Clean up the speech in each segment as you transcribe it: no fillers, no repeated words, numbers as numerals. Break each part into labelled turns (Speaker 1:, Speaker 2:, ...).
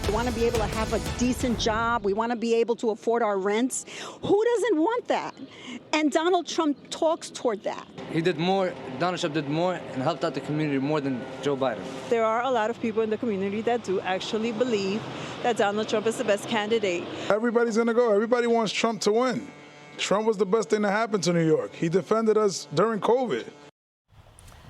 Speaker 1: We want to be able to have a decent job. We want to be able to afford our rents. Who doesn't want that? And Donald Trump talks toward that.
Speaker 2: He did more, Donald Trump did more and helped out the community more than Joe Biden.
Speaker 3: There are a lot of people in the community that do actually believe that Donald Trump is the best candidate.
Speaker 4: Everybody's going to go. Everybody wants Trump to win. Trump was the best thing that happened to New York. He defended us during COVID.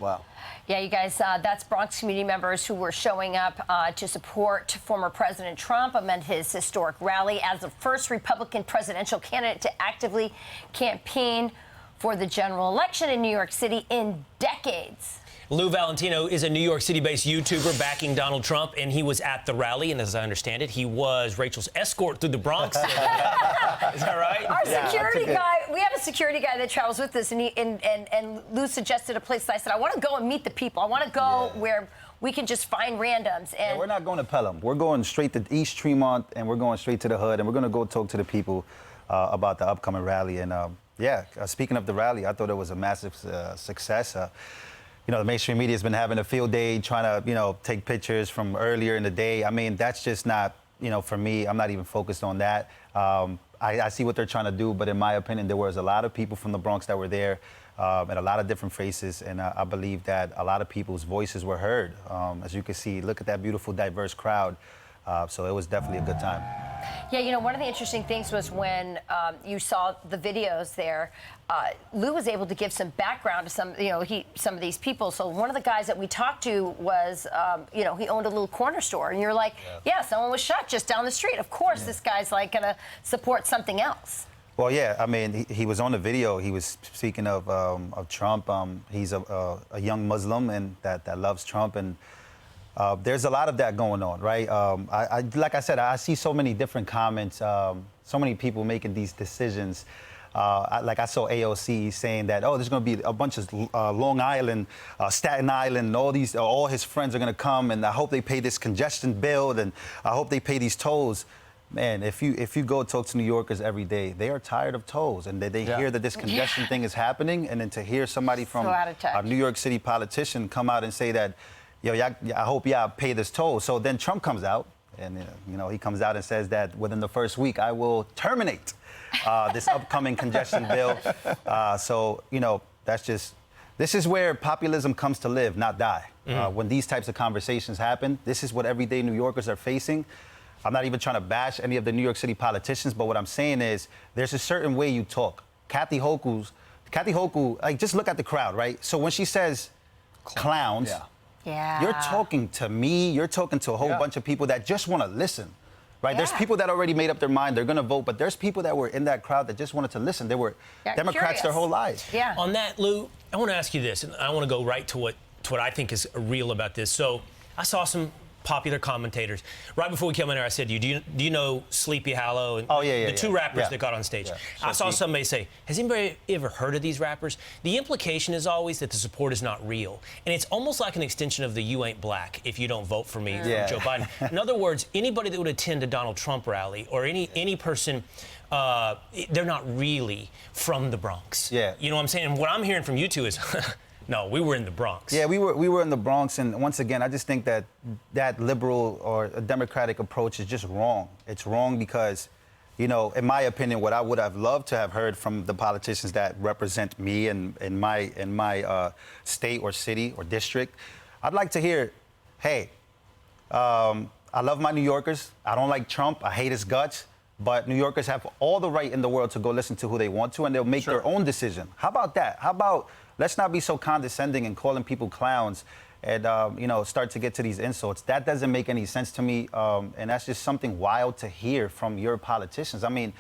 Speaker 5: Wow.
Speaker 6: Yeah, you guys, that's Bronx community members who were showing up to support former President Trump amid his historic rally as the first Republican presidential candidate to actively campaign for the general election in New York City in decades.
Speaker 7: Lou Valentino is a New York City-based YouTuber backing Donald Trump, and he was at the rally, and as I understand it, he was Rachel's escort through the Bronx. Is that right?
Speaker 6: Our security guy, we have a security guy that travels with us, and Lou suggested a place. I said, I want to go and meet the people. I want to go where we can just find randoms. And
Speaker 5: we're not going to Pelham. We're going straight to East Tremont, and we're going straight to the hood, and we're going to go talk to the people about the upcoming rally. And speaking of the rally, I thought it was a massive success. You know, the mainstream media has been having a field day trying to, take pictures from earlier in the day. I mean, that's just not, for me, I'm not even focused on that. I see what they're trying to do, but in my opinion, there was a lot of people from the Bronx that were there and a lot of different faces. And I believe that a lot of people's voices were heard. As you can see, look at that beautiful, diverse crowd. So it was definitely a good time.
Speaker 6: Yeah, one of the interesting things was when you saw the videos there, Lou was able to give some background to some of these people. So one of the guys that we talked to was, he owned a little corner store, and you're like, yeah, someone was shot just down the street. Of course, this guy's like gonna support something else.
Speaker 5: Well, yeah, I mean, he was on the video. He was speaking of Trump. He's a young Muslim and that loves Trump, and there's a lot of that going on, right? Like I said, I see so many different comments, so many people making these decisions. Like I saw AOC saying that, there's going to be a bunch of Long Island, Staten Island, and all his friends are going to come, and I hope they pay this congestion bill, and I hope they pay these tolls. Man, if you go talk to New Yorkers every day, they are tired of tolls, and they hear that this congestion thing is happening, and then to hear somebody from a New York City politician come out and say that, I hope y'all pay this toll. So then Trump comes out, and he comes out and says that within the first week I will terminate this upcoming congestion bill. This is where populism comes to live, not die. When these types of conversations happen, this is what everyday New Yorkers are facing. I'm not even trying to bash any of the New York City politicians, but what I'm saying is there's a certain way you talk. Kathy Hochul, like, just look at the crowd, right? So when she says clowns.
Speaker 6: Yeah.
Speaker 5: You're talking to me, you're talking to a whole bunch of people that just want to listen, right? There's people that already made up their mind, they're going to vote, but there's people that were in that crowd that just wanted to listen. They were Democrats their whole lives.
Speaker 6: Yeah.
Speaker 7: On that, Lou, I want to ask you this, and I want to go right to what I think is real about this. So I saw some popular commentators. Right before we came in there, I said, do you know Sleepy Hollow? And the two rappers that got on stage. I saw somebody say, has anybody ever heard of these rappers? The implication is always that the support is not real. And it's almost like an extension of the you ain't black if you don't vote for me, from Joe Biden. In other words, anybody that would attend a Donald Trump rally or any person, they're not really from the Bronx.
Speaker 5: Yeah.
Speaker 7: You know what I'm saying? And what I'm hearing from you two is, no, we were in the Bronx.
Speaker 5: Yeah, we were in the Bronx, and once again, I just think that liberal or a democratic approach is just wrong. It's wrong because, in my opinion, what I would have loved to have heard from the politicians that represent me and in my state or city or district, I'd like to hear, hey, I love my New Yorkers. I don't like Trump. I hate his guts. But New Yorkers have all the right in the world to go listen to who they want to, and they'll make their own decision. How about that? How about let's not be so condescending and calling people clowns and, start to get to these insults. That doesn't make any sense to me, and that's just something wild to hear from your politicians. I mean,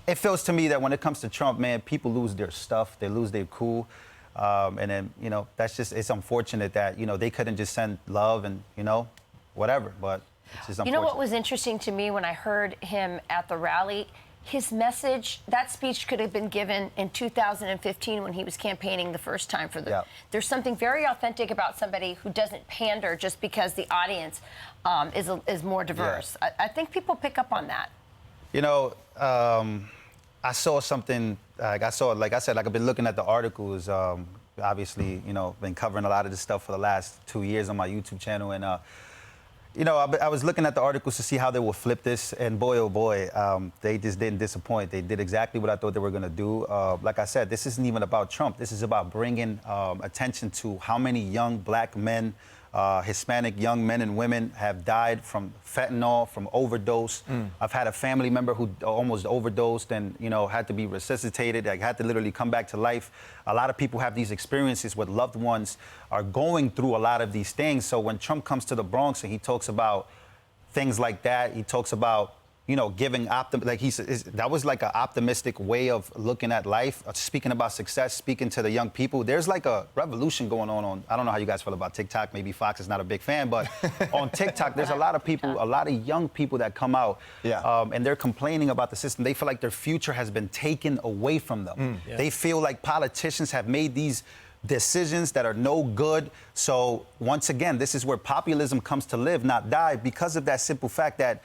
Speaker 5: it feels to me that when it comes to Trump, man, people lose their stuff. They lose their cool. And then, it's unfortunate that, they couldn't just send love and, whatever. But it's just unfortunate.
Speaker 6: You know what was interesting to me when I heard him at the rally? His message, that speech could have been given in 2015 when he was campaigning the first time for the... There's something very authentic about somebody who doesn't pander just because the audience is more diverse. I think people pick up on that.
Speaker 5: I saw something, like I said, I've been looking at the articles, obviously, been covering a lot of this stuff for the last 2 years on my YouTube channel, and You know, I was looking at the articles to see how they will flip this, and boy, oh boy, they just didn't disappoint. They did exactly what I thought they were going to do. Like I said, this isn't even about Trump. This is about bringing attention to how many young black men, Hispanic young men and women have died from fentanyl, from overdose. I've had a family member who almost overdosed and, you know, had to be resuscitated, like had to literally come back to life. A lot of people have these experiences with loved ones are going through a lot of these things. So when Trump comes to the Bronx and he talks about things like that, he talks about, you know, giving like that was like an optimistic way of looking at life, speaking about success, speaking to the young people. There's like a revolution going on. I don't know how you guys feel about TikTok. Maybe Fox is not a big fan, but on TikTok, there's a lot of people, a lot of young people that come out, and they're complaining about the system. They feel like their future has been taken away from them. They feel like politicians have made these decisions that are no good. So once again, this is where populism comes to live, not die, because of that simple fact that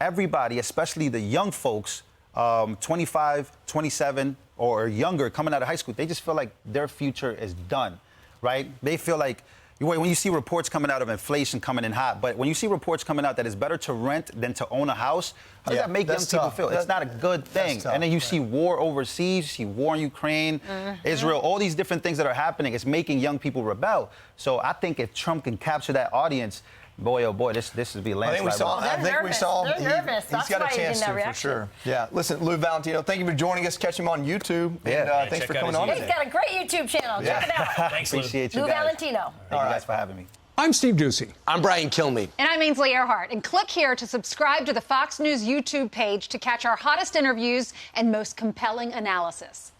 Speaker 5: everybody, especially the young folks, 25, 27, or younger, coming out of high school, they just feel like their future is done, right? They feel like, when you see reports coming out of inflation coming in hot, but when you see reports coming out that it's better to rent than to own a house, how does that make young people feel? It's not a good thing. And then you see war overseas, you see war in Ukraine, Israel, all these different things that are happening. It's making young people rebel. So I think if Trump can capture that audience, boy, oh boy, this would be a landslide.
Speaker 6: I think we saw. They're nervous.
Speaker 8: He's got a chance to, for sure. Yeah. Listen, Lou Valentino, thank you for joining us. Catch him on YouTube. And thanks for coming on today.
Speaker 6: He's got a great YouTube channel. Check it out.
Speaker 7: Thanks,
Speaker 5: Appreciate you
Speaker 6: Lou
Speaker 5: guys.
Speaker 6: Valentino.
Speaker 5: Thank you guys for having me.
Speaker 9: I'm Steve Ducey.
Speaker 10: I'm Brian Kilmeade.
Speaker 11: And I'm Ainsley Earhart. And click here to subscribe to the Fox News YouTube page to catch our hottest interviews and most compelling analysis.